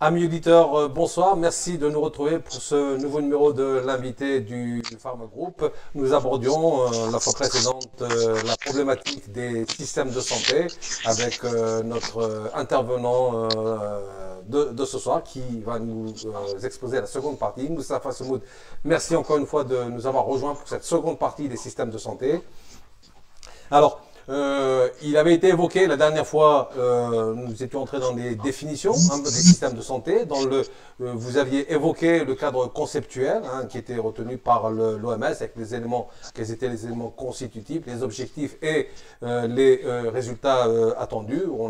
Amis auditeurs, bonsoir. Merci de nous retrouver pour ce nouveau numéro de l'invité du Pharma Group. Nous abordions la fois précédente la problématique des systèmes de santé avec notre intervenant de ce soir qui va nous exposer la seconde partie. Moustapha Semoud, merci encore une fois de nous avoir rejoints pour cette seconde partie des systèmes de santé. Alors, il avait été évoqué la dernière fois, nous étions entrés dans des définitions des systèmes de santé. Vous aviez évoqué le cadre conceptuel qui était retenu par l'OMS avec les éléments, quels étaient les éléments constitutifs, les objectifs et les résultats attendus. Vous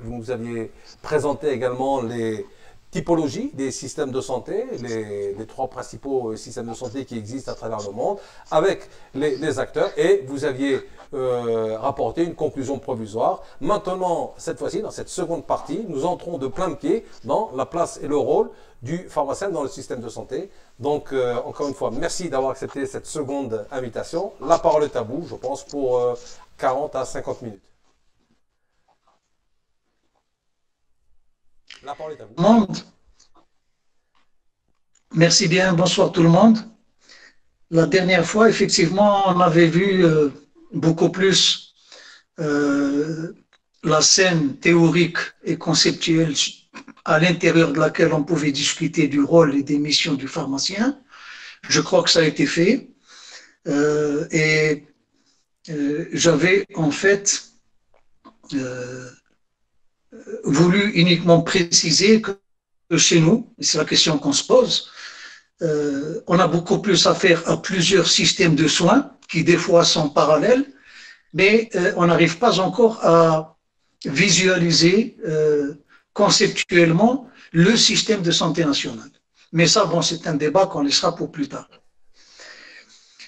nous aviez présenté également les typologie des systèmes de santé, les trois principaux systèmes de santé qui existent à travers le monde, avec les acteurs, et vous aviez rapporté une conclusion provisoire. Maintenant, cette fois-ci, dans cette seconde partie, nous entrons de plein pied dans la place et le rôle du pharmacien dans le système de santé. Donc, encore une fois, merci d'avoir accepté cette seconde invitation. La parole est à vous, je pense, pour 40 à 50 minutes. La parole est à vous. Merci bien, bonsoir tout le monde. La dernière fois, effectivement, on avait vu beaucoup plus la scène théorique et conceptuelle à l'intérieur de laquelle on pouvait discuter du rôle et des missions du pharmacien. Je crois que ça a été fait. J'avais en fait voulu uniquement préciser que chez nous, et c'est la question qu'on se pose, on a beaucoup plus affaire à plusieurs systèmes de soins qui des fois sont parallèles, mais on n'arrive pas encore à visualiser conceptuellement le système de santé nationale. Mais ça, bon, c'est un débat qu'on laissera pour plus tard.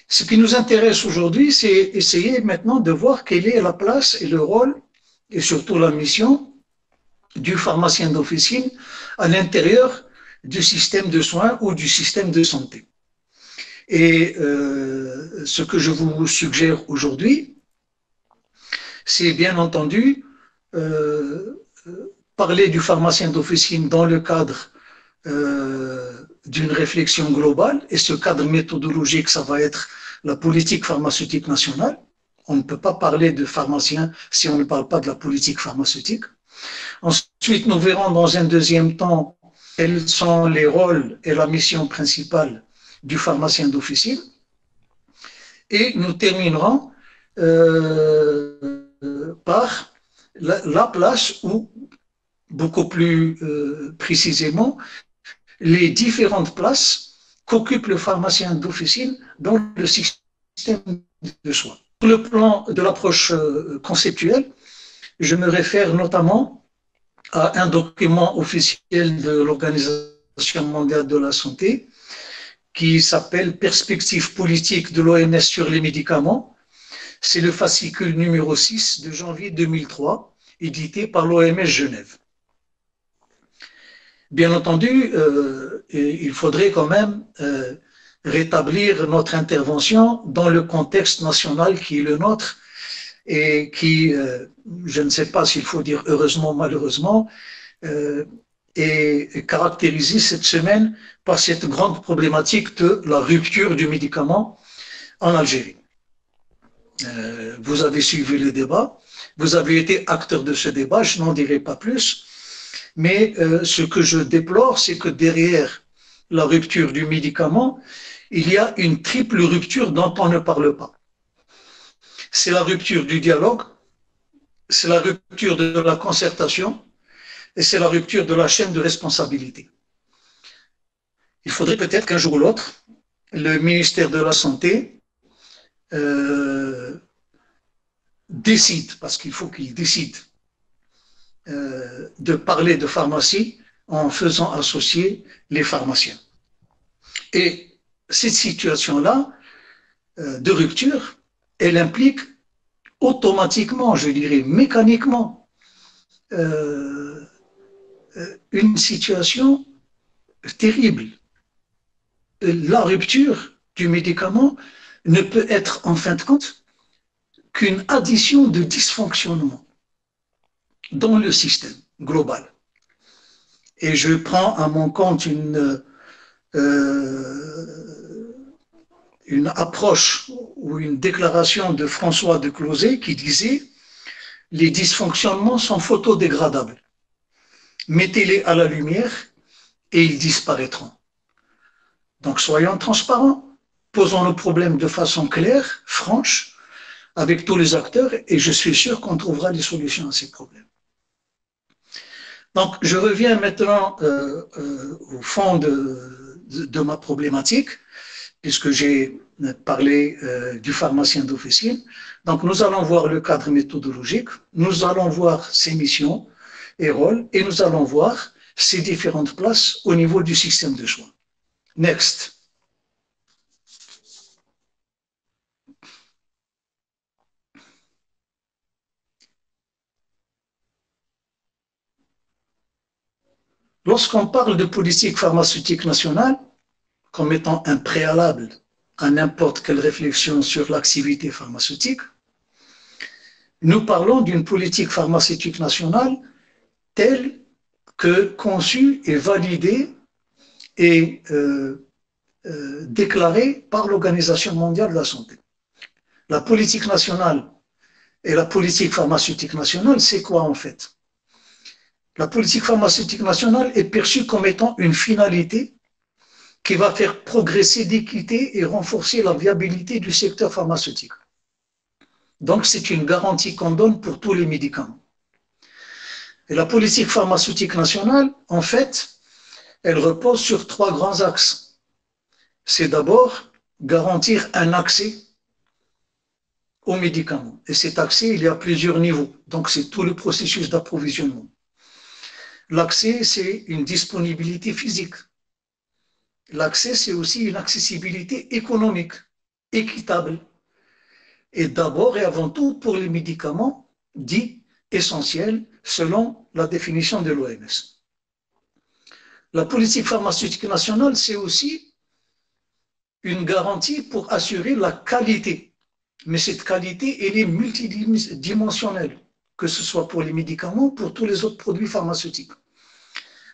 Ce qui nous intéresse aujourd'hui, c'est essayer maintenant de voir quelle est la place et le rôle, et surtout la mission du pharmacien d'officine à l'intérieur du système de soins ou du système de santé. Et ce que je vous suggère aujourd'hui, c'est bien entendu parler du pharmacien d'officine dans le cadre d'une réflexion globale, et ce cadre méthodologique, ça va être la politique pharmaceutique nationale. On ne peut pas parler de pharmacien si on ne parle pas de la politique pharmaceutique. Ensuite, nous verrons dans un deuxième temps quels sont les rôles et la mission principale du pharmacien d'officine. Et nous terminerons par la place où, beaucoup plus précisément, les différentes places qu'occupe le pharmacien d'officine dans le système de soins. Sur le plan de l'approche conceptuelle, je me réfère notamment à un document officiel de l'Organisation mondiale de la santé qui s'appelle Perspectives politiques de l'OMS sur les médicaments. C'est le fascicule numéro 6 de janvier 2003, édité par l'OMS Genève. Bien entendu, il faudrait quand même rétablir notre intervention dans le contexte national qui est le nôtre et qui, je ne sais pas s'il faut dire heureusement ou malheureusement, est caractérisé cette semaine par cette grande problématique de la rupture du médicament en Algérie. Vous avez suivi le débat, vous avez été acteur de ce débat, je n'en dirai pas plus, mais ce que je déplore, c'est que derrière la rupture du médicament, il y a une triple rupture dont on ne parle pas. C'est la rupture du dialogue, c'est la rupture de la concertation et c'est la rupture de la chaîne de responsabilité. Il faudrait peut-être qu'un jour ou l'autre, le ministère de la Santé euh, décide, parce qu'il faut qu'il décide de parler de pharmacie en faisant associer les pharmaciens. Et cette situation-là de rupture, elle implique automatiquement, je dirais mécaniquement, euh, une situation terrible. La rupture du médicament ne peut être en fin de compte qu'une addition de dysfonctionnements dans le système global. Et je prends à mon compte une approche ou une déclaration de François de Closet qui disait « Les dysfonctionnements sont photodégradables. Mettez-les à la lumière et ils disparaîtront. » Donc soyons transparents, posons le problème de façon claire, franche, avec tous les acteurs et je suis sûr qu'on trouvera des solutions à ces problèmes. Donc je reviens maintenant au fond de ma problématique, puisque j'ai parlé du pharmacien d'officine. Donc nous allons voir le cadre méthodologique, nous allons voir ses missions et rôles, et nous allons voir ses différentes places au niveau du système de soins. Next. Lorsqu'on parle de politique pharmaceutique nationale, comme étant un préalable à n'importe quelle réflexion sur l'activité pharmaceutique, nous parlons d'une politique pharmaceutique nationale telle que conçue et validée et déclarée par l'Organisation mondiale de la santé. La politique nationale et la politique pharmaceutique nationale, c'est quoi en fait? La politique pharmaceutique nationale est perçue comme étant une finalité qui va faire progresser l'équité et renforcer la viabilité du secteur pharmaceutique. Donc, c'est une garantie qu'on donne pour tous les médicaments. Et la politique pharmaceutique nationale, en fait, elle repose sur 3 grands axes. C'est d'abord garantir un accès aux médicaments. Et cet accès, il y a plusieurs niveaux. Donc, c'est tout le processus d'approvisionnement. L'accès, c'est une disponibilité physique. L'accès, c'est aussi une accessibilité économique, équitable. Et d'abord et avant tout pour les médicaments dits essentiels selon la définition de l'OMS. La politique pharmaceutique nationale, c'est aussi une garantie pour assurer la qualité. Mais cette qualité, elle est multidimensionnelle, que ce soit pour les médicaments, pour tous les autres produits pharmaceutiques.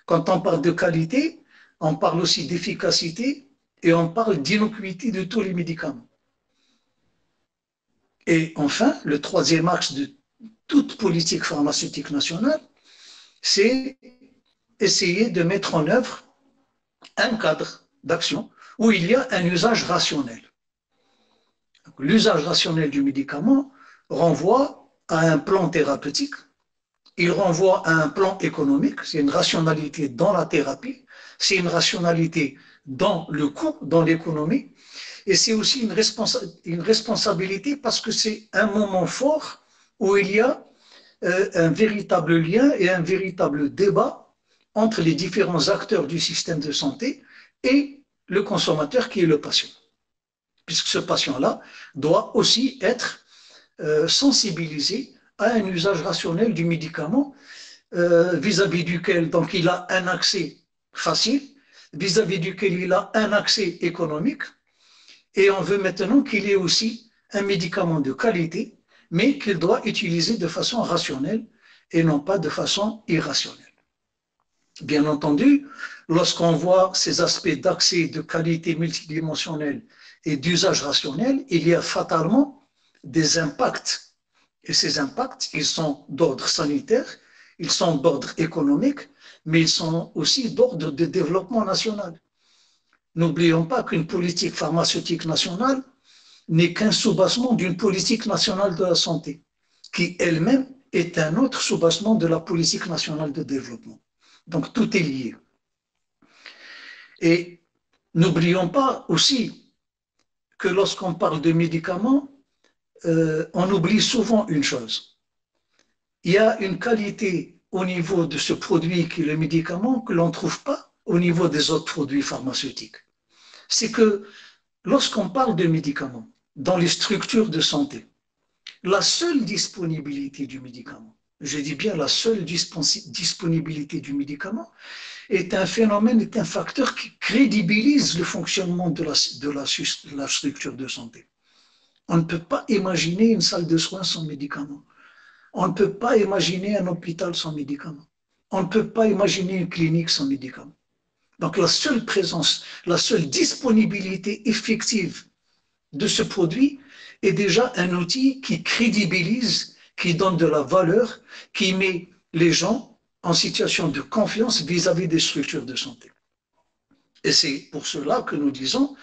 Quand on parle de qualité, on parle aussi d'efficacité et on parle d'innocuité de tous les médicaments. Et enfin, le troisième axe de toute politique pharmaceutique nationale, c'est essayer de mettre en œuvre un cadre d'action où il y a un usage rationnel. L'usage rationnel du médicament renvoie à un plan thérapeutique, il renvoie à un plan économique, c'est une rationalité dans la thérapie, c'est une rationalité dans le coût, dans l'économie, et c'est aussi une responsabilité parce que c'est un moment fort où il y a un véritable lien et un véritable débat entre les différents acteurs du système de santé et le consommateur qui est le patient. Puisque ce patient-là doit aussi être sensibilisé à un usage rationnel du médicament vis-à-vis duquel donc, il a un accès facile, vis-à-vis duquel il a un accès économique, et on veut maintenant qu'il ait aussi un médicament de qualité, mais qu'il doit utiliser de façon rationnelle et non pas de façon irrationnelle. Bien entendu, lorsqu'on voit ces aspects d'accès, de qualité multidimensionnelle et d'usage rationnel, il y a fatalement des impacts. Et ces impacts, ils sont d'ordre sanitaire, ils sont d'ordre économique, mais ils sont aussi d'ordre de développement national. N'oublions pas qu'une politique pharmaceutique nationale n'est qu'un soubassement d'une politique nationale de la santé, qui elle-même est un autre soubassement de la politique nationale de développement. Donc tout est lié. Et n'oublions pas aussi que lorsqu'on parle de médicaments, on oublie souvent une chose. Il y a une qualité au niveau de ce produit qui est le médicament que l'on ne trouve pas au niveau des autres produits pharmaceutiques. C'est que lorsqu'on parle de médicaments dans les structures de santé, la seule disponibilité du médicament, je dis bien la seule disponibilité du médicament, est un phénomène, est un facteur qui crédibilise le fonctionnement de la structure de santé. On ne peut pas imaginer une salle de soins sans médicaments. On ne peut pas imaginer un hôpital sans médicaments. On ne peut pas imaginer une clinique sans médicaments. Donc la seule présence, la seule disponibilité effective de ce produit est déjà un outil qui crédibilise, qui donne de la valeur, qui met les gens en situation de confiance vis-à-vis des structures de santé. Et c'est pour cela que nous disons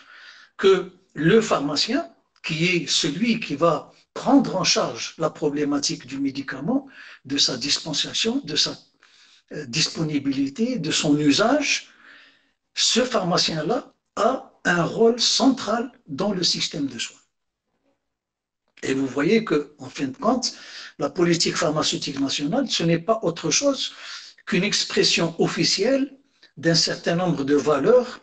que le pharmacien, qui est celui qui va prendre en charge la problématique du médicament, de sa dispensation, de sa disponibilité, de son usage, ce pharmacien-là a un rôle central dans le système de soins. Et vous voyez qu'en fin de compte, la politique pharmaceutique nationale, ce n'est pas autre chose qu'une expression officielle d'un certain nombre de valeurs,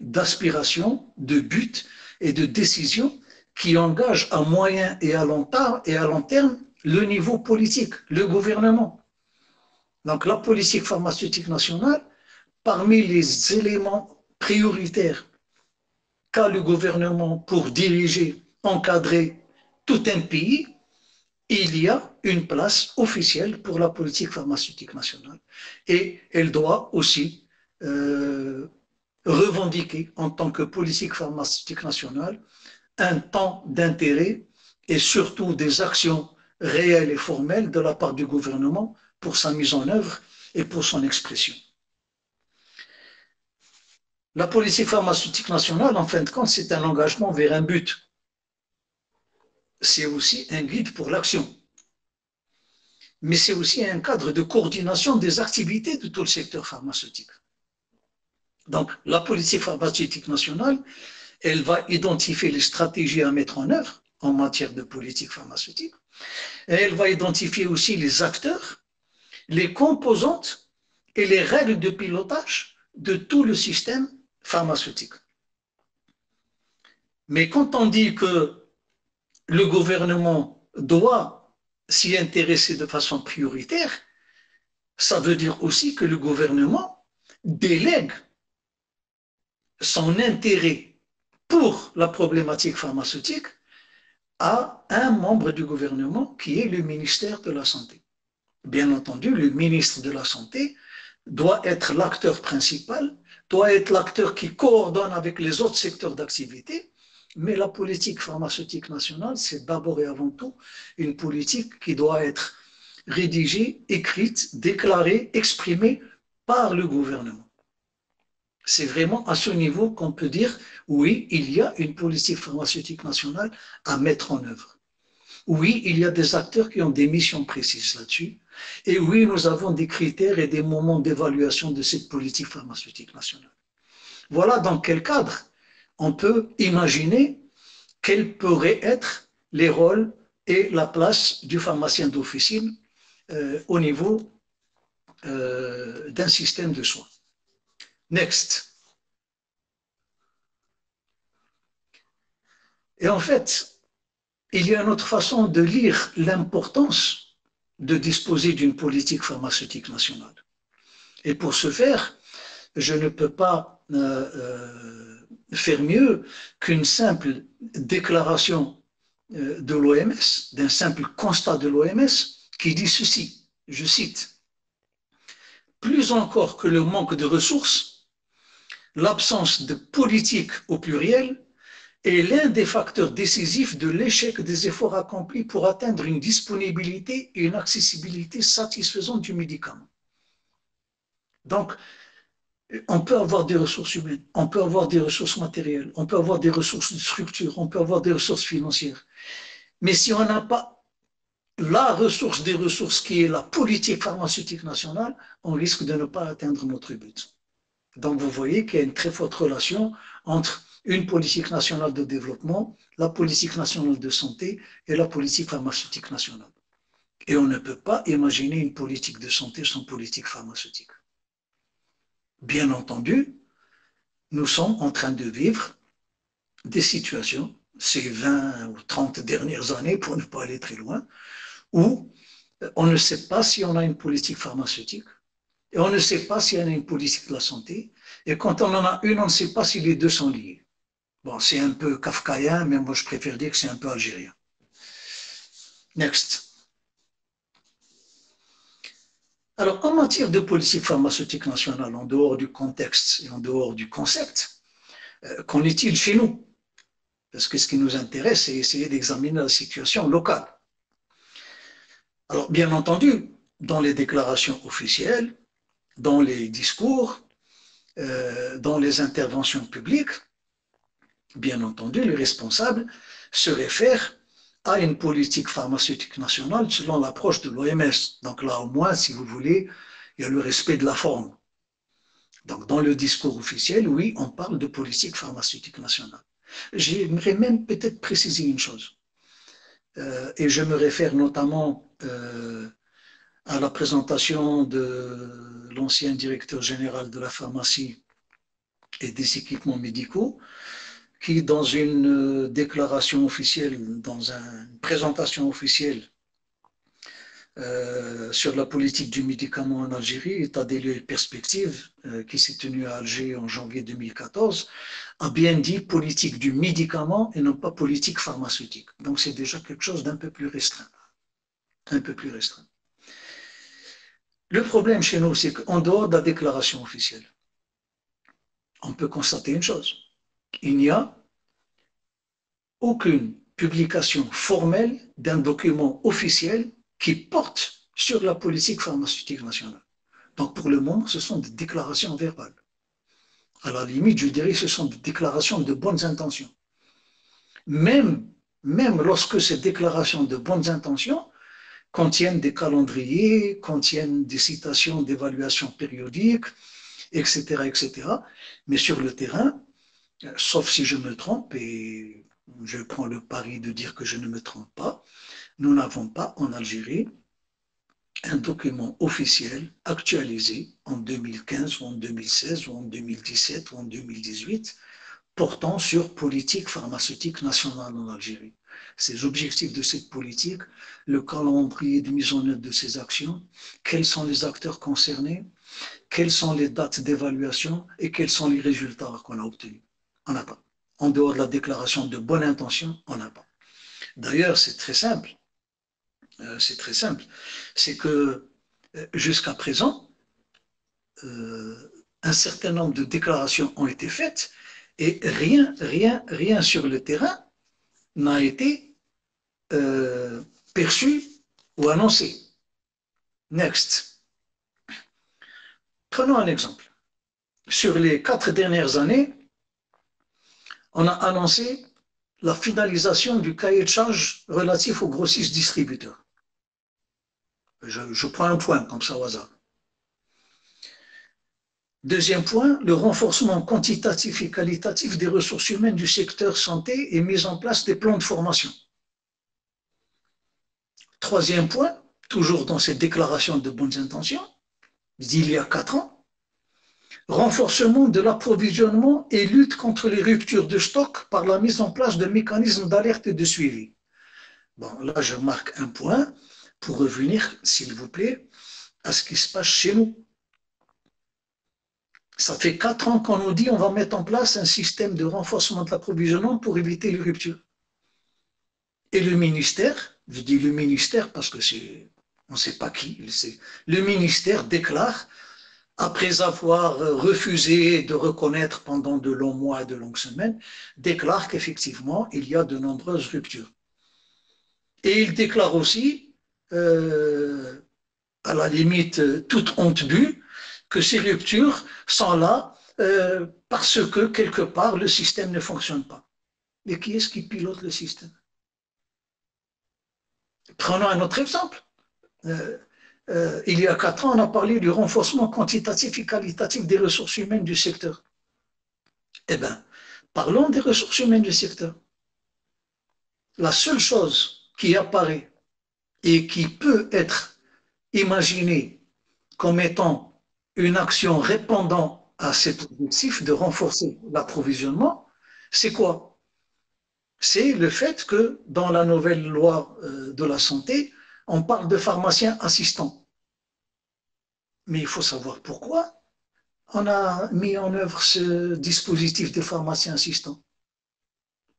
d'aspirations, de buts et de décisions qui engagent à moyen et à long terme le niveau politique, le gouvernement. Donc la politique pharmaceutique nationale, parmi les éléments prioritaires qu'a le gouvernement pour diriger, encadrer tout un pays, il y a une place officielle pour la politique pharmaceutique nationale. Et elle doit aussi revendiquer en tant que politique pharmaceutique nationale un temps d'intérêt et surtout des actions réelles et formelles de la part du gouvernement pour sa mise en œuvre et pour son expression. La politique pharmaceutique nationale, en fin de compte, c'est un engagement vers un but. C'est aussi un guide pour l'action. Mais c'est aussi un cadre de coordination des activités de tout le secteur pharmaceutique. Donc, la politique pharmaceutique nationale, elle va identifier les stratégies à mettre en œuvre en matière de politique pharmaceutique. Et elle va identifier aussi les acteurs, les composantes et les règles de pilotage de tout le système pharmaceutique. Mais quand on dit que le gouvernement doit s'y intéresser de façon prioritaire, ça veut dire aussi que le gouvernement délègue son intérêt pour la problématique pharmaceutique à un membre du gouvernement qui est le ministère de la Santé. Bien entendu, le ministre de la Santé doit être l'acteur principal, doit être l'acteur qui coordonne avec les autres secteurs d'activité, mais la politique pharmaceutique nationale, c'est d'abord et avant tout une politique qui doit être rédigée, écrite, déclarée, exprimée par le gouvernement. C'est vraiment à ce niveau qu'on peut dire, oui, il y a une politique pharmaceutique nationale à mettre en œuvre. Oui, il y a des acteurs qui ont des missions précises là-dessus. Et oui, nous avons des critères et des moments d'évaluation de cette politique pharmaceutique nationale. Voilà dans quel cadre on peut imaginer quels pourraient être les rôles et la place du pharmacien d'officine au niveau d'un système de soins. Next. Et en fait, il y a une autre façon de lire l'importance de disposer d'une politique pharmaceutique nationale. Et pour ce faire, je ne peux pas faire mieux qu'une simple déclaration de l'OMS, d'un simple constat de l'OMS qui dit ceci, je cite, « Plus encore que le manque de ressources, l'absence de politique au pluriel est l'un des facteurs décisifs de l'échec des efforts accomplis pour atteindre une disponibilité et une accessibilité satisfaisante du médicament. » Donc, on peut avoir des ressources humaines, on peut avoir des ressources matérielles, on peut avoir des ressources de structure, on peut avoir des ressources financières. Mais si on n'a pas la ressource des ressources qui est la politique pharmaceutique nationale, on risque de ne pas atteindre notre but. Donc vous voyez qu'il y a une très forte relation entre une politique nationale de développement, la politique nationale de santé et la politique pharmaceutique nationale. Et on ne peut pas imaginer une politique de santé sans politique pharmaceutique. Bien entendu, nous sommes en train de vivre des situations, ces 20 ou 30 dernières années, pour ne pas aller très loin, où on ne sait pas si on a une politique pharmaceutique, et on ne sait pas si on a une politique de la santé, et quand on en a une, on ne sait pas si les deux sont liés. Bon, c'est un peu kafkaïen, mais moi je préfère dire que c'est un peu algérien. Next. Alors, en matière de politique pharmaceutique nationale, en dehors du contexte et en dehors du concept, qu'en est-il chez nous? Parce que ce qui nous intéresse, c'est essayer d'examiner la situation locale. Alors, bien entendu, dans les déclarations officielles, dans les discours, dans les interventions publiques, bien entendu, les responsables se réfèrent à une politique pharmaceutique nationale selon l'approche de l'OMS. Donc là, au moins, si vous voulez, il y a le respect de la forme. Donc, dans le discours officiel, oui, on parle de politique pharmaceutique nationale. J'aimerais même peut-être préciser une chose, et je me réfère notamment à la présentation de l'ancien directeur général de la pharmacie et des équipements médicaux, qui, dans une déclaration officielle, dans une présentation officielle sur la politique du médicament en Algérie, état des lieux et perspectives, qui s'est tenu à Alger en janvier 2014, a bien dit politique du médicament et non pas politique pharmaceutique. Donc c'est déjà quelque chose d'un peu plus restreint. Un peu plus restreint. Le problème chez nous, c'est qu'en dehors de la déclaration officielle, on peut constater une chose. Il n'y a aucune publication formelle d'un document officiel qui porte sur la politique pharmaceutique nationale. Donc pour le moment, ce sont des déclarations verbales. À la limite, je dirais que ce sont des déclarations de bonnes intentions. Même lorsque ces déclarations de bonnes intentions contiennent des calendriers, contiennent des citations d'évaluation périodique, etc., etc. Mais sur le terrain, sauf si je me trompe, et je prends le pari de dire que je ne me trompe pas, nous n'avons pas en Algérie un document officiel actualisé en 2015 ou en 2016 ou en 2017 ou en 2018 portant sur politique pharmaceutique nationale en Algérie. Ces objectifs de cette politique, le calendrier de mise en œuvre de ces actions, quels sont les acteurs concernés, quelles sont les dates d'évaluation et quels sont les résultats qu'on a obtenus. On n'a pas. En dehors de la déclaration de bonne intention, on n'a pas. D'ailleurs, c'est très simple. C'est que jusqu'à présent, un certain nombre de déclarations ont été faites et rien sur le terrain n'a été perçu ou annoncé. Next. Prenons un exemple. Sur les 4 dernières années, on a annoncé la finalisation du cahier de charges relatif aux grossistes distributeurs. Je prends un point comme ça au hasard. Deuxième point, le renforcement quantitatif et qualitatif des ressources humaines du secteur santé et mise en place des plans de formation. Troisième point, toujours dans cette déclaration de bonnes intentions, d'il y a 4 ans, renforcement de l'approvisionnement et lutte contre les ruptures de stock par la mise en place de mécanismes d'alerte et de suivi. Bon, là, je marque un point pour revenir, s'il vous plaît, à ce qui se passe chez nous. Ça fait 4 ans qu'on nous dit qu'on va mettre en place un système de renforcement de l'approvisionnement pour éviter les ruptures. Et le ministère, je dis le ministère parce que on ne sait pas qui, le ministère déclare, après avoir refusé de reconnaître pendant de longs mois et de longues semaines, déclare qu'effectivement, il y a de nombreuses ruptures. Et il déclare aussi, à la limite, toute honte bue, que ces ruptures sont là parce que, quelque part, le système ne fonctionne pas. Mais qui est-ce qui pilote le système? Prenons un autre exemple. Il y a 4 ans, on a parlé du renforcement quantitatif et qualitatif des ressources humaines du secteur. Eh bien, Parlons des ressources humaines du secteur. La seule chose qui apparaît et qui peut être imaginée comme étant une action répondant à cet objectif de renforcer l'approvisionnement, c'est quoi? C'est le fait que dans la nouvelle loi de la santé, on parle de pharmaciens assistants. Mais il faut savoir pourquoi on a mis en œuvre ce dispositif de pharmacien assistant.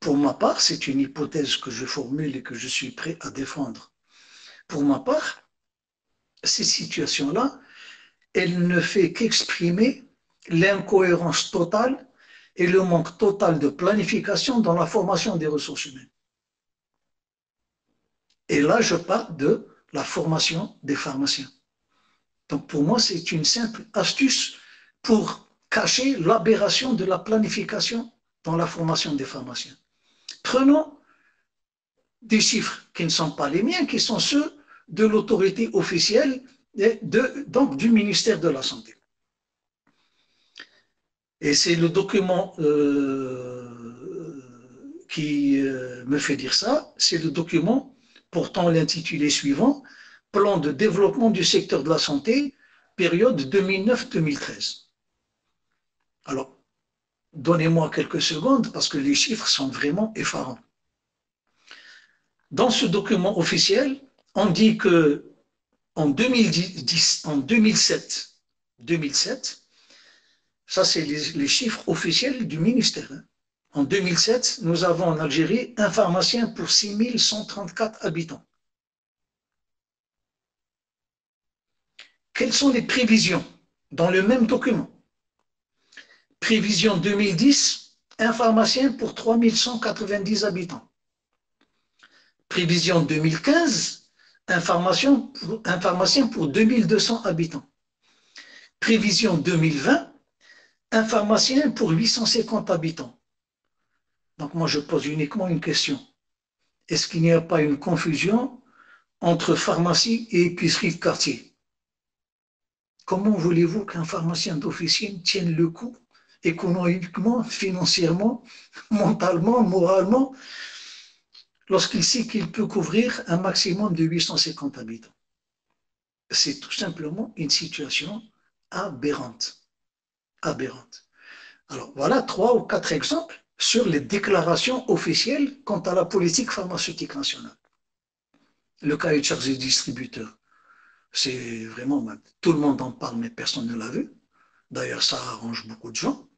Pour ma part, c'est une hypothèse que je formule et que je suis prêt à défendre. Pour ma part, cette situation-là, elle ne fait qu'exprimer l'incohérence totale et le manque total de planification dans la formation des ressources humaines. Et là, je parle de la formation des pharmaciens. Donc pour moi, c'est une simple astuce pour cacher l'aberration de la planification dans la formation des pharmaciens. Prenons des chiffres qui ne sont pas les miens, qui sont ceux de l'autorité officielle donc du ministère de la Santé. Et c'est le document qui me fait dire ça, c'est le document portant l'intitulé suivant, Plan de développement du secteur de la santé, période 2009-2013. Alors, donnez-moi quelques secondes parce que les chiffres sont vraiment effarants. Dans ce document officiel, on dit que en 2007, ça c'est les chiffres officiels du ministère. En 2007, nous avons en Algérie un pharmacien pour 6134 habitants. Quelles sont les prévisions dans le même document? Prévision 2010, un pharmacien pour 3190 habitants. Prévision 2015, un pharmacien pour 2200 habitants. Prévision 2020, un pharmacien pour 850 habitants. Donc moi je pose uniquement une question. Est-ce qu'il n'y a pas une confusion entre pharmacie et épicerie de quartier? Comment voulez-vous qu'un pharmacien d'officine tienne le coup économiquement, financièrement, mentalement, moralement, lorsqu'il sait qu'il peut couvrir un maximum de 850 habitants? C'est tout simplement une situation aberrante. Aberrante. Alors voilà 3 ou 4 exemples sur les déclarations officielles quant à la politique pharmaceutique nationale. Le cahier de charges des distributeurs, c'est vraiment, tout le monde en parle, mais personne ne l'a vu. D'ailleurs, ça arrange beaucoup de gens.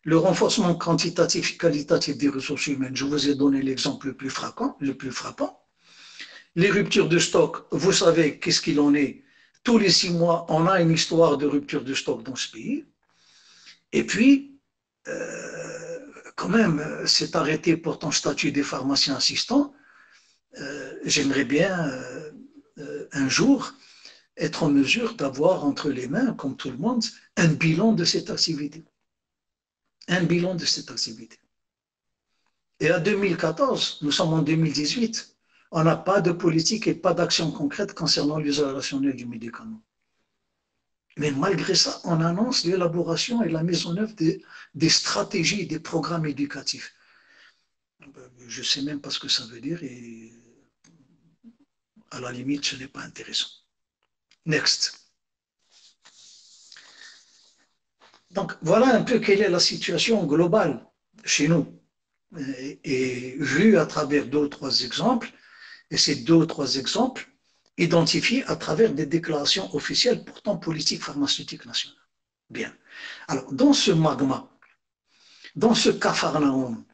Le renforcement quantitatif et qualitatif des ressources humaines, je vous ai donné l'exemple le plus frappant. Les ruptures de stock, vous savez qu'est-ce qu'il en est. Tous les 6 mois, on a une histoire de rupture de stock dans ce pays. Et puis, quand même, cet arrêté portant statut des pharmaciens assistants, j'aimerais bien un jour être en mesure d'avoir entre les mains, comme tout le monde, un bilan de cette activité. Un bilan de cette activité. Et à 2014, nous sommes en 2018, on n'a pas de politique et pas d'action concrète concernant l'usage rationnel du médicament. Mais malgré ça, on annonce l'élaboration et la mise en œuvre des stratégies et des programmes éducatifs. Je ne sais même pas ce que ça veut dire et à la limite, ce n'est pas intéressant. Next. Donc, voilà un peu quelle est la situation globale chez nous. Et vue à travers 2 ou 3 exemples, et ces 2 ou 3 exemples identifiés à travers des déclarations officielles portant politique pharmaceutique nationale. Bien. Alors, dans ce magma, dans ce capharnaüm,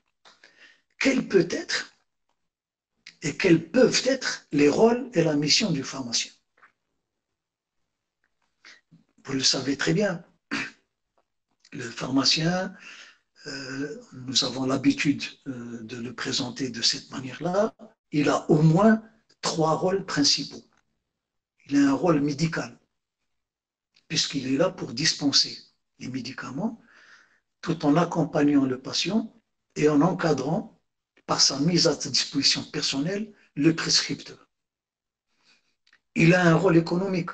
quel peut être et quels peuvent être les rôles et la mission du pharmacien? Vous le savez très bien, le pharmacien, nous avons l'habitude de le présenter de cette manière-là, il a au moins 3 rôles principaux. Il a un rôle médical, puisqu'il est là pour dispenser les médicaments, tout en accompagnant le patient et en encadrant, par sa mise à disposition personnelle, le prescripteur. Il a un rôle économique.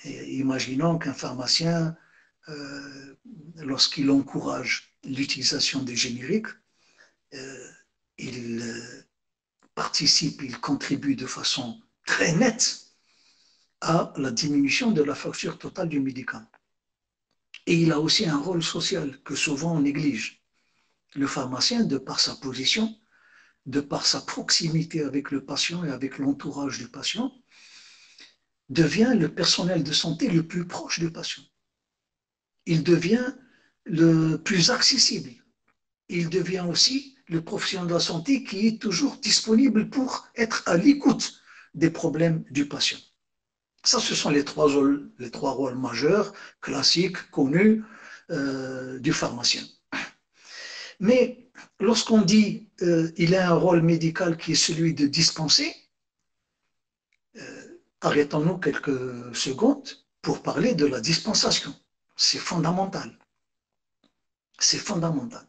Imaginons qu'un pharmacien, lorsqu'il encourage l'utilisation des génériques, il participe, il contribue de façon très nette à la diminution de la facture totale du médicament. Et il a aussi un rôle social que souvent on néglige. Le pharmacien, de par sa position, de par sa proximité avec le patient et avec l'entourage du patient, devient le personnel de santé le plus proche du patient. Il devient le plus accessible. Il devient aussi le professionnel de la santé qui est toujours disponible pour être à l'écoute des problèmes du patient. Ça, ce sont les trois rôles majeurs, classiques, connus du pharmacien. Mais lorsqu'on dit il a un rôle médical qui est celui de dispenser, arrêtons-nous quelques secondes pour parler de la dispensation. C'est fondamental. C'est fondamental.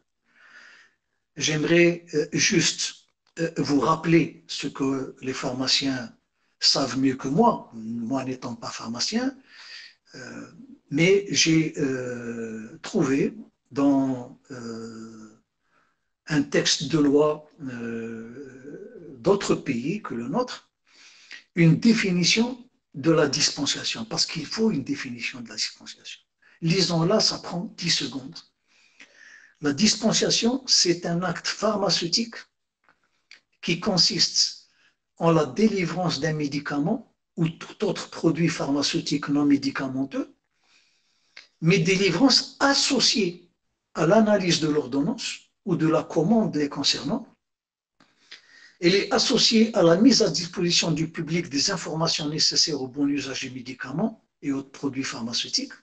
J'aimerais juste vous rappeler ce que les pharmaciens savent mieux que moi n'étant pas pharmacien, mais j'ai trouvé dans un texte de loi d'autres pays que le nôtre une définition de la dispensation, parce qu'il faut une définition de la dispensation. Lisons-la, ça prend 10 secondes. La dispensation, c'est un acte pharmaceutique qui consiste en la délivrance d'un médicament ou tout autre produit pharmaceutique non médicamenteux, mais délivrance associée à l'analyse de l'ordonnance ou de la commande les concernant. Elle est associée à la mise à disposition du public des informations nécessaires au bon usage des médicaments et autres produits pharmaceutiques,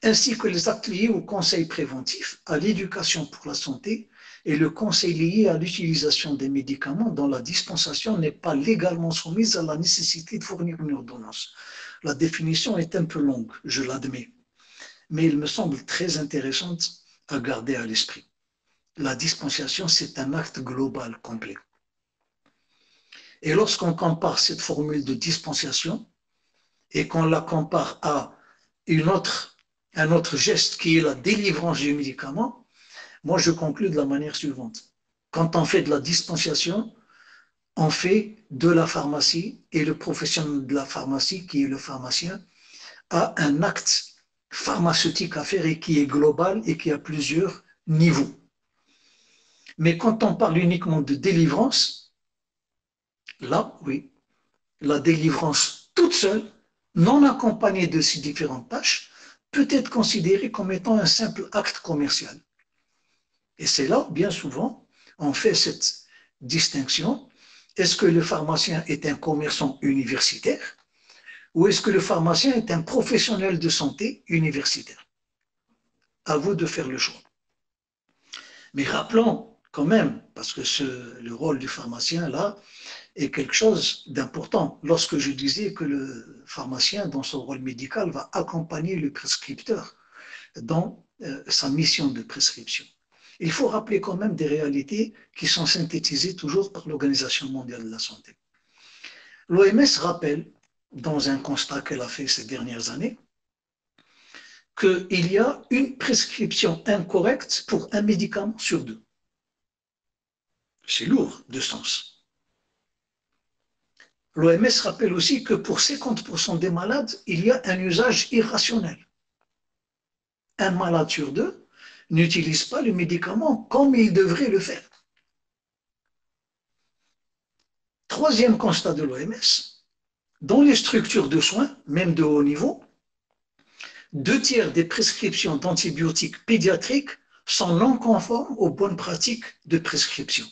ainsi que les actes liés au conseil préventif, à l'éducation pour la santé et le conseil lié à l'utilisation des médicaments dont la dispensation n'est pas légalement soumise à la nécessité de fournir une ordonnance. La définition est un peu longue, je l'admets, mais elle me semble très intéressante à garder à l'esprit. La dispensation, c'est un acte global complet. Et lorsqu'on compare cette formule de dispensation et qu'on la compare à un autre geste qui est la délivrance du médicament, moi je conclus de la manière suivante. Quand on fait de la dispensation, on fait de la pharmacie et le professionnel de la pharmacie, qui est le pharmacien, a un acte pharmaceutique à faire et qui est global et qui a plusieurs niveaux. Mais quand on parle uniquement de délivrance, là, oui, la délivrance toute seule, non accompagnée de ces différentes tâches, peut être considérée comme étant un simple acte commercial. Et c'est là, bien souvent, on fait cette distinction. Est-ce que le pharmacien est un commerçant universitaire ou est-ce que le pharmacien est un professionnel de santé universitaire? À vous de faire le choix. Mais rappelons quand même, parce que le rôle du pharmacien, là, est quelque chose d'important. Lorsque je disais que le pharmacien, dans son rôle médical, va accompagner le prescripteur dans sa mission de prescription. Il faut rappeler quand même des réalités qui sont synthétisées toujours par l'Organisation mondiale de la santé. L'OMS rappelle, dans un constat qu'elle a fait ces dernières années, qu'il y a une prescription incorrecte pour un médicament sur 2. C'est lourd de sens. L'OMS rappelle aussi que pour 50% des malades, il y a un usage irrationnel. Un malade sur 2 n'utilise pas le médicament comme il devrait le faire. Troisième constat de l'OMS, dans les structures de soins, même de haut niveau, 2/3 des prescriptions d'antibiotiques pédiatriques sont non conformes aux bonnes pratiques de prescription.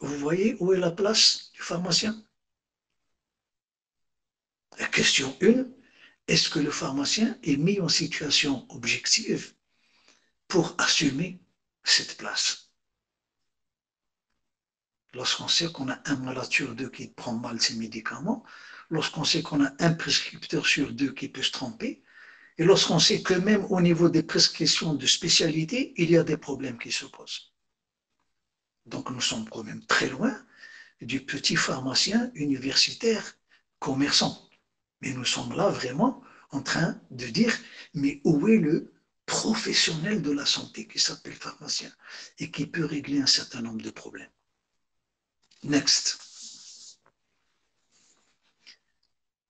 Vous voyez où est la place du pharmacien? La question 1, est-ce que le pharmacien est mis en situation objective pour assumer cette place? Lorsqu'on sait qu'on a un malade sur 2 qui prend mal ses médicaments, lorsqu'on sait qu'on a un prescripteur sur 2 qui peut se tromper, et lorsqu'on sait que même au niveau des prescriptions de spécialité, il y a des problèmes qui se posent. Donc nous sommes quand même très loin du petit pharmacien universitaire commerçant. Mais nous sommes là vraiment en train de dire, mais où est le professionnel de la santé qui s'appelle pharmacien et qui peut régler un certain nombre de problèmes. Next.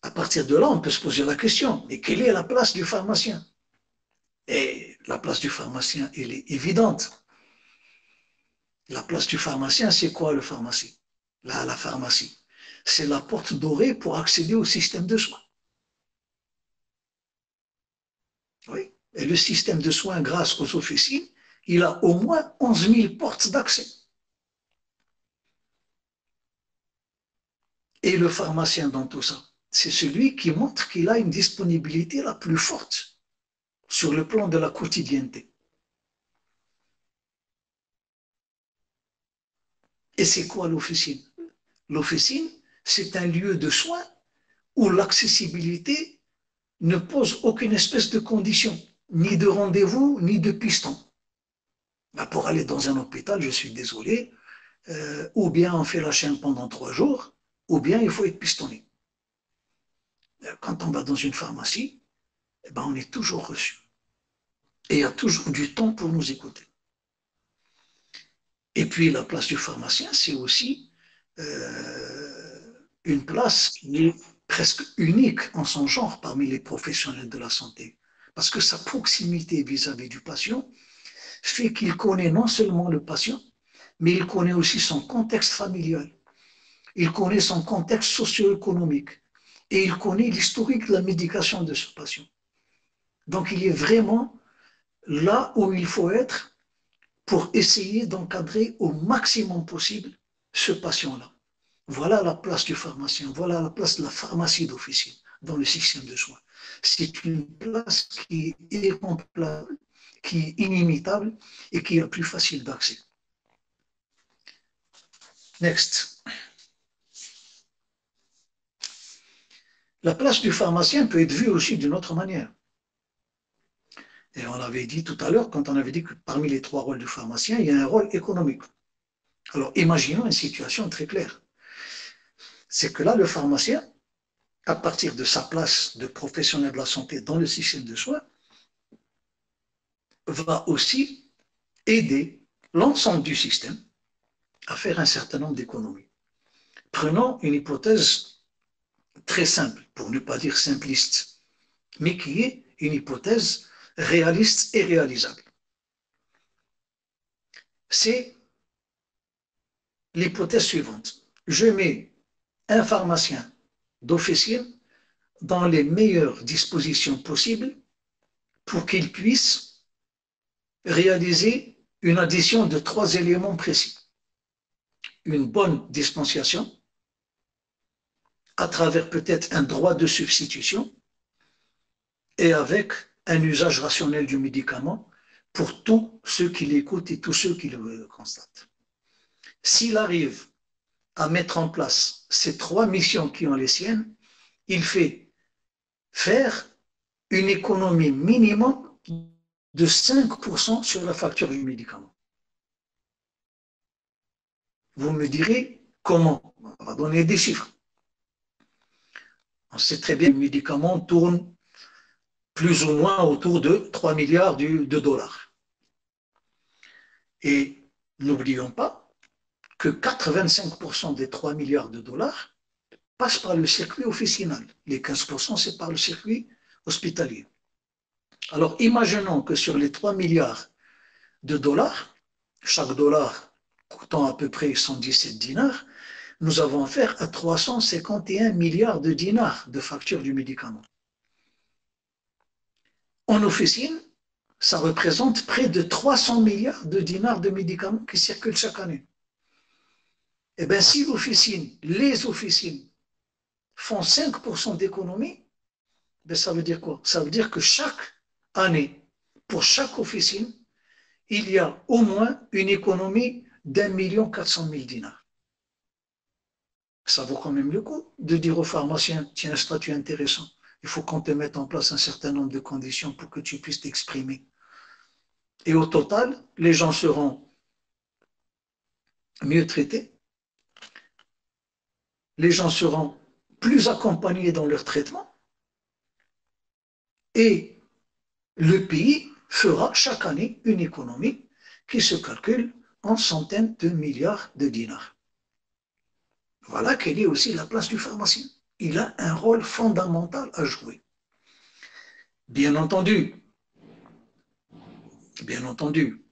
À partir de là, on peut se poser la question, mais quelle est la place du pharmacien? Et la place du pharmacien, elle est évidente. La place du pharmacien, c'est quoi le pharmacie? La pharmacie, c'est la porte dorée pour accéder au système de soins. Oui. Et le système de soins, grâce aux officines, il a au moins 11 000 portes d'accès. Et le pharmacien dans tout ça, c'est celui qui montre qu'il a une disponibilité la plus forte sur le plan de la quotidienneté. Et c'est quoi l'officine? L'officine, c'est un lieu de soins où l'accessibilité ne pose aucune espèce de condition, ni de rendez-vous, ni de piston. Pour aller dans un hôpital, je suis désolé, ou bien on fait la chaîne pendant 3 jours, ou bien il faut être pistonné. Quand on va dans une pharmacie, eh ben, on est toujours reçu. Et il y a toujours du temps pour nous écouter. Et puis la place du pharmacien, c'est aussi une place qui est presque unique en son genre parmi les professionnels de la santé. Parce que sa proximité vis-à-vis du patient fait qu'il connaît non seulement le patient, mais il connaît aussi son contexte familial, il connaît son contexte socio-économique et il connaît l'historique de la médication de ce patient. Donc il est vraiment là où il faut être pour essayer d'encadrer au maximum possible ce patient-là. Voilà la place du pharmacien, voilà la place de la pharmacie d'officine dans le système de soins. C'est une place qui est incomparable, qui est inimitable et qui est la plus facile d'accès. Next. La place du pharmacien peut être vue aussi d'une autre manière. Et on l'avait dit tout à l'heure, quand on avait dit que parmi les 3 rôles du pharmacien, il y a un rôle économique. Alors, imaginons une situation très claire. C'est que là, le pharmacien, à partir de sa place de professionnel de la santé dans le système de soins, va aussi aider l'ensemble du système à faire un certain nombre d'économies. Prenons une hypothèse très simple, pour ne pas dire simpliste, mais qui est une hypothèse réaliste et réalisable. C'est l'hypothèse suivante. Je mets un pharmacien d'officine dans les meilleures dispositions possibles pour qu'il puisse réaliser une addition de 3 éléments précis. Une bonne dispensation, à travers peut-être un droit de substitution et avec un usage rationnel du médicament pour tous ceux qui l'écoutent et tous ceux qui le constatent. S'il arrive à mettre en place ces 3 missions qui ont les siennes, il fait faire une économie minimum de 5% sur la facture du médicament. Vous me direz comment? On va donner des chiffres. On sait très bien que le médicament tourne plus ou moins autour de 3 milliards de dollars. Et n'oublions pas que 85% des 3 milliards de dollars passent par le circuit officinal. Les 15%, c'est par le circuit hospitalier. Alors, imaginons que sur les 3 milliards de dollars, chaque dollar coûtant à peu près 117 dinars, nous avons affaire à 351 milliards de dinars de factures du médicament. En officine, ça représente près de 300 milliards de dinars de médicaments qui circulent chaque année. Eh bien, si les officines font 5% d'économie, ben ça veut dire quoi? Ça veut dire que chaque année, pour chaque officine, il y a au moins une économie d'1,4 million de dinars. Ça vaut quand même le coup de dire au pharmacien, tiens, un statut intéressant, il faut qu'on te mette en place un certain nombre de conditions pour que tu puisses t'exprimer. Et au total, les gens seront mieux traités, les gens seront plus accompagnés dans leur traitement et le pays fera chaque année une économie qui se calcule en centaines de milliards de dinars. Voilà quelle est aussi la place du pharmacien. Il a un rôle fondamental à jouer. Bien entendu, bien entendu,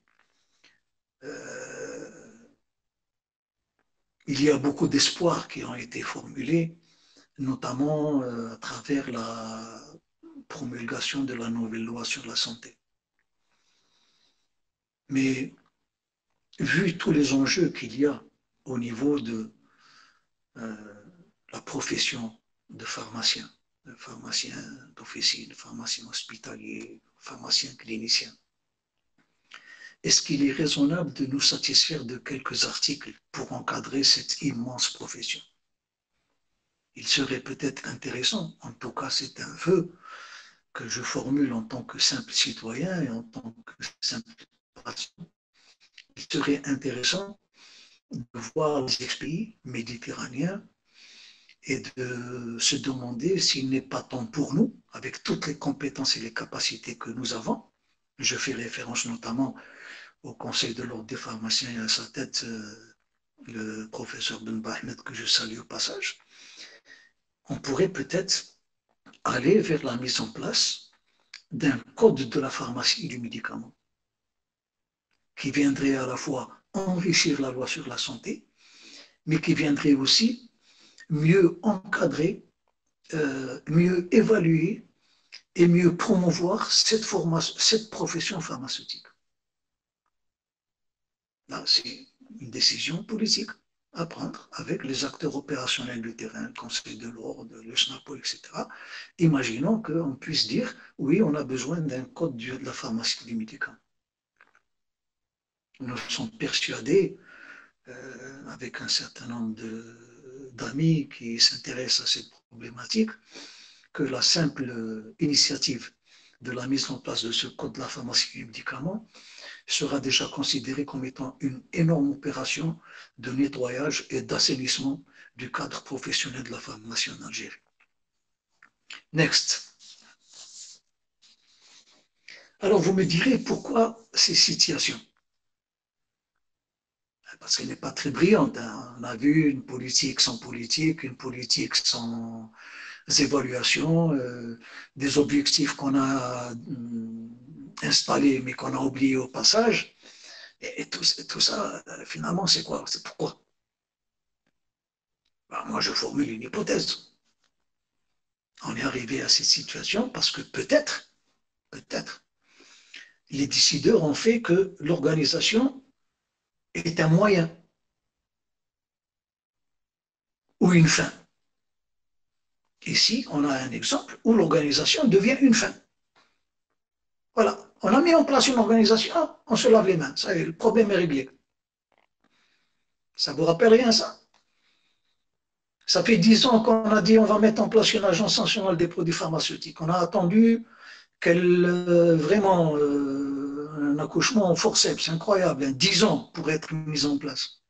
il y a beaucoup d'espoirs qui ont été formulés, notamment à travers la promulgation de la nouvelle loi sur la santé. Mais vu tous les enjeux qu'il y a au niveau de la profession de pharmacien d'officine, pharmacien hospitalier, pharmacien clinicien, est-ce qu'il est raisonnable de nous satisfaire de quelques articles pour encadrer cette immense profession? Il serait peut-être intéressant, en tout cas c'est un vœu que je formule en tant que simple citoyen et en tant que simple patient, il serait intéressant de voir les pays méditerranéens et de se demander s'il n'est pas temps pour nous, avec toutes les compétences et les capacités que nous avons, je fais référence notamment au Conseil de l'Ordre des pharmaciens et à sa tête, le professeur Ben Bahmed, que je salue au passage, on pourrait peut-être aller vers la mise en place d'un code de la pharmacie et du médicament qui viendrait à la fois enrichir la loi sur la santé, mais qui viendrait aussi mieux encadrer, mieux évaluer et mieux promouvoir cette profession pharmaceutique. Là, c'est une décision politique à prendre avec les acteurs opérationnels du terrain, le Conseil de l'Ordre, le SNAPO, etc. Imaginons qu'on puisse dire, oui, on a besoin d'un code de la pharmacie du médicament. Nous sommes persuadés, avec un certain nombre d'amis qui s'intéressent à cette problématique, que la simple initiative de la mise en place de ce code de la pharmacie du médicament sera déjà considérée comme étant une énorme opération de nettoyage et d'assainissement du cadre professionnel de la pharmacie en Algérie. Next. Alors vous me direz pourquoi ces situations? Parce qu'elle n'est pas très brillante. Hein. On a vu une politique sans évaluations, des objectifs qu'on a installés mais qu'on a oubliés au passage. Et tout ça, finalement, c'est quoi? C'est pourquoi? Ben, moi, je formule une hypothèse. On est arrivé à cette situation parce que peut-être, les décideurs ont fait que l'organisation est un moyen ou une fin. Ici, on a un exemple où l'organisation devient une fin. Voilà, on a mis en place une organisation, on se lave les mains, ça y est, le problème est réglé. Ça ne vous rappelle rien, ça? Ça fait 10 ans qu'on a dit on va mettre en place une agence nationale des produits pharmaceutiques. On a attendu qu'elle, vraiment, un accouchement en forceps, c'est incroyable, 10 ans pour être mise en place.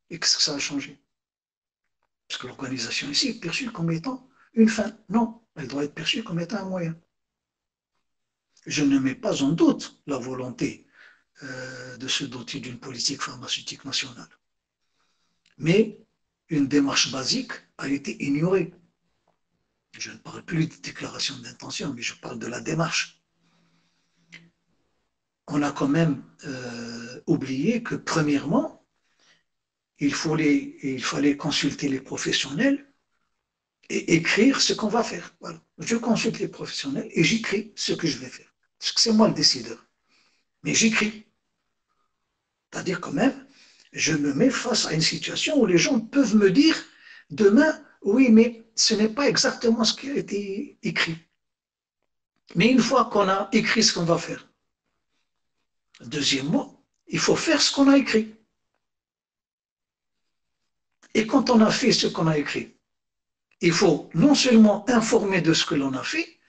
Et qu'est-ce que ça a changé? Parce que l'organisation ici est perçue comme étant une fin. Non, elle doit être perçue comme étant un moyen. Je ne mets pas en doute la volonté de se doter d'une politique pharmaceutique nationale. Mais une démarche basique a été ignorée. Je ne parle plus de déclaration d'intention, mais je parle de la démarche. On a quand même oublié que, premièrement, il fallait consulter les professionnels et écrire ce qu'on va faire. Voilà. Je consulte les professionnels et j'écris ce que je vais faire. Parce que c'est moi le décideur. Mais j'écris. C'est-à-dire quand même, je me mets face à une situation où les gens peuvent me dire demain, oui, mais ce n'est pas exactement ce qui a été écrit. Mais une fois qu'on a écrit ce qu'on va faire, deuxièmement, il faut faire ce qu'on a écrit. Et quand on a fait ce qu'on a écrit, il faut non seulement informer de ce que l'on a fait,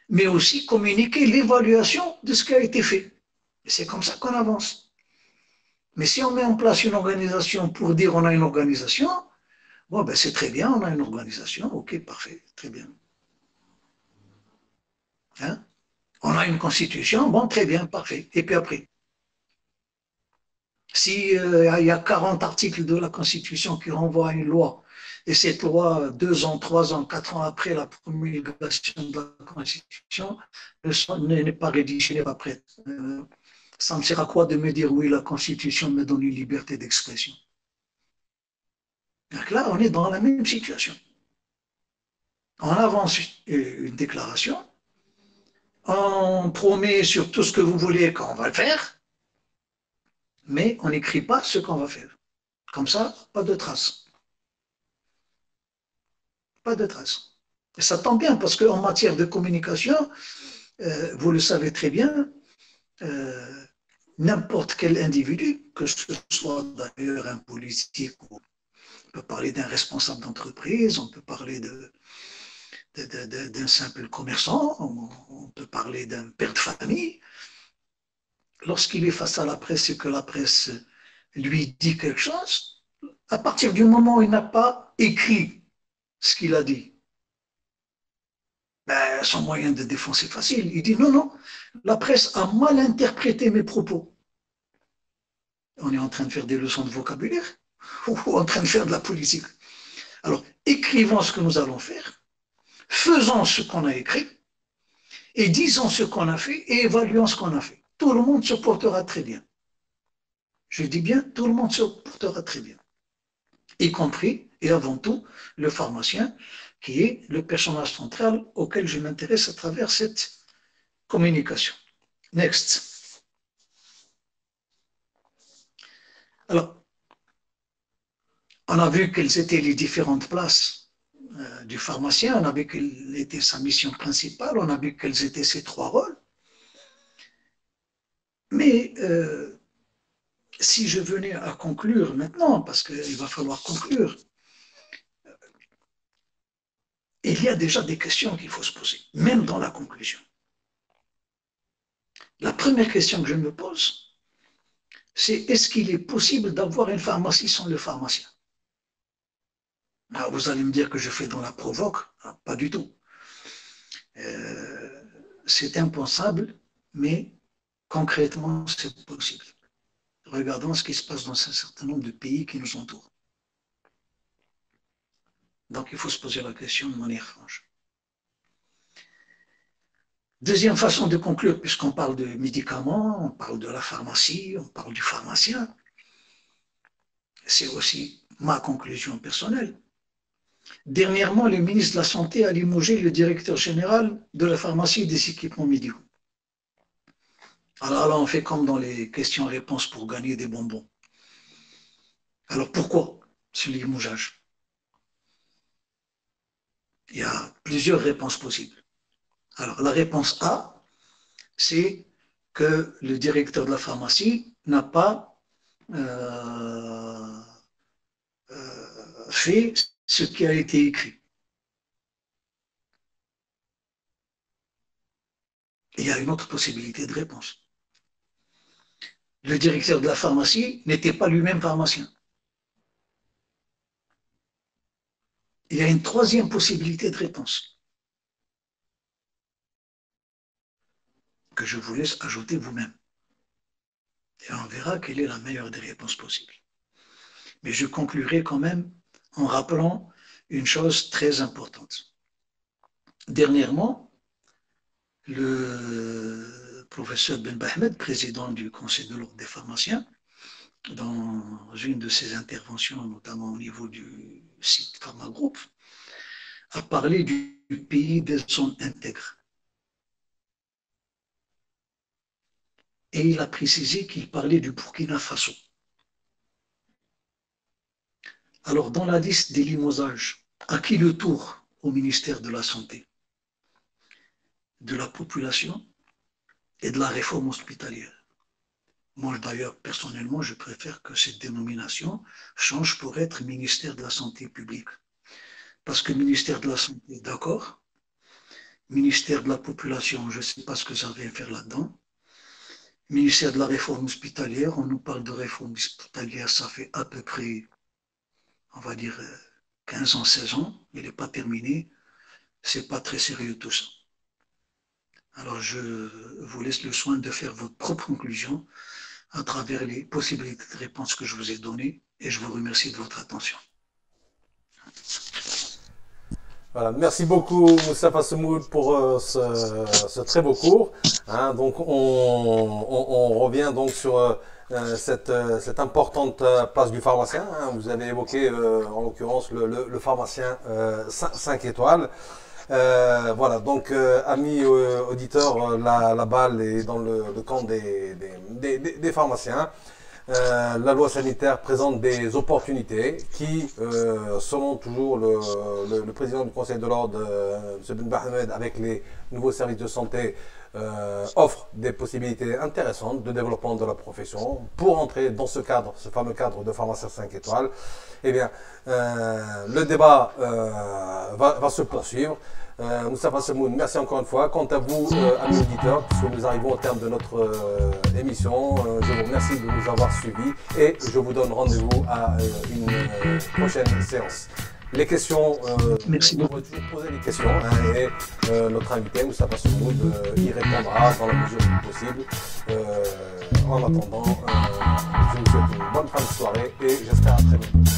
mais aussi communiquer l'évaluation de ce qui a été fait. Et c'est comme ça qu'on avance. Mais si on met en place une organisation pour dire on a une organisation, bon, ben c'est très bien, on a une organisation, ok, parfait, très bien. Hein? On a une constitution, bon, très bien, parfait. Et puis après, si il y a 40 articles de la constitution qui renvoient à une loi, et cette loi, 2 ans, 3 ans, 4 ans après la promulgation de la constitution, n'est pas rédigée, n'est pas prête. Ça me sert à quoi de me dire oui, la constitution me donne une liberté d'expression? Donc là, on est dans la même situation. On avance une déclaration, on promet sur tout ce que vous voulez qu'on va le faire, mais on n'écrit pas ce qu'on va faire. Comme ça, pas de traces. Pas de traces. Et ça tombe bien parce qu'en matière de communication, vous le savez très bien, euh, n'importe quel individu, que ce soit d'ailleurs un politique, on peut parler d'un responsable d'entreprise, on peut parler d'un simple commerçant, on peut parler d'un père de famille, lorsqu'il est face à la presse et que la presse lui dit quelque chose, à partir du moment où il n'a pas écrit ce qu'il a dit, ben, son moyen de défense est facile. Il dit non, non, la presse a mal interprété mes propos. On est en train de faire des leçons de vocabulaire ou en train de faire de la politique. Alors, écrivons ce que nous allons faire, faisons ce qu'on a écrit et disons ce qu'on a fait et évaluons ce qu'on a fait. Tout le monde se portera très bien. Je dis bien, tout le monde se portera très bien, y compris et avant tout le pharmacien, qui est le personnage central auquel je m'intéresse à travers cette communication. Next. Alors, on a vu quelles étaient les différentes places du pharmacien, on a vu quelle était sa mission principale, on a vu quels étaient ses 3 rôles. Mais si je venais à conclure maintenant, parce qu'il va falloir conclure, il y a déjà des questions qu'il faut se poser, même dans la conclusion. La première question que je me pose, c'est est-ce qu'il est possible d'avoir une pharmacie sans le pharmacien? Alors, vous allez me dire que je fais dans la provoque. Ah, pas du tout. Euh, c'est impensable, mais concrètement, c'est possible. Regardons ce qui se passe dans un certain nombre de pays qui nous entourent. Donc, il faut se poser la question de manière franche. Deuxième façon de conclure, puisqu'on parle de médicaments, on parle de la pharmacie, on parle du pharmacien, c'est aussi ma conclusion personnelle. Dernièrement, le ministre de la Santé a limogé le directeur général de la pharmacie et des équipements médicaux. Alors là, on fait comme dans les questions-réponses pour gagner des bonbons. Alors pourquoi ce limogeage? Il y a plusieurs réponses possibles. Alors la réponse A, c'est que le directeur de la pharmacie n'a pas fait ce qui a été écrit. Il y a une autre possibilité de réponse. Le directeur de la pharmacie n'était pas lui-même pharmacien. Il y a une troisième possibilité de réponse que je vous laisse ajouter vous-même. Et on verra quelle est la meilleure des réponses possibles. Mais je conclurai quand même en rappelant une chose très importante. Dernièrement, le professeur Ben Bahmed, président du Conseil de l'ordre des pharmaciens, dans une de ses interventions, notamment au niveau du site Pharmagroup, a parlé du pays des zones intègres. Et il a précisé qu'il parlait du Burkina Faso. Alors, dans la liste des limogeages, à qui le tour au ministère de la Santé, de la population et de la réforme hospitalière? Moi, d'ailleurs, personnellement, je préfère que cette dénomination change pour être ministère de la Santé publique. Parce que ministère de la Santé, d'accord. Ministère de la Population, je ne sais pas ce que ça vient faire là-dedans. Ministère de la Réforme hospitalière, on nous parle de réforme hospitalière, ça fait à peu près, on va dire, 15 ans, 16 ans. Il n'est pas terminé. C'est pas très sérieux tout ça. Alors, je vous laisse le soin de faire votre propre conclusion à travers les possibilités de réponse que je vous ai données et je vous remercie de votre attention. Voilà, merci beaucoup Moustapha Semoud pour ce très beau cours. Hein, donc on revient donc sur cette importante place du pharmacien. Hein. Vous avez évoqué en l'occurrence le pharmacien 5 étoiles. Voilà, donc amis auditeurs, la balle est dans le camp des pharmaciens. La loi sanitaire présente des opportunités qui, selon toujours le président du Conseil de l'Ordre, M. Ben Mohamed, avec les nouveaux services de santé, offre des possibilités intéressantes de développement de la profession. Pour entrer dans ce cadre, ce fameux cadre de pharmacien 5 étoiles, eh bien, le débat va se poursuivre. Moustapha Semoud, merci encore une fois. Quant à vous, amis auditeurs, puisque nous arrivons au terme de notre émission, je vous remercie de nous avoir suivis et je vous donne rendez-vous à une prochaine séance. Les questions, Merci on beaucoup. va toujours poser les questions hein, et notre invité, Moustapha Semoud, y répondra dans la mesure du possible. En attendant, je vous souhaite une bonne fin de soirée et j'espère à très bientôt.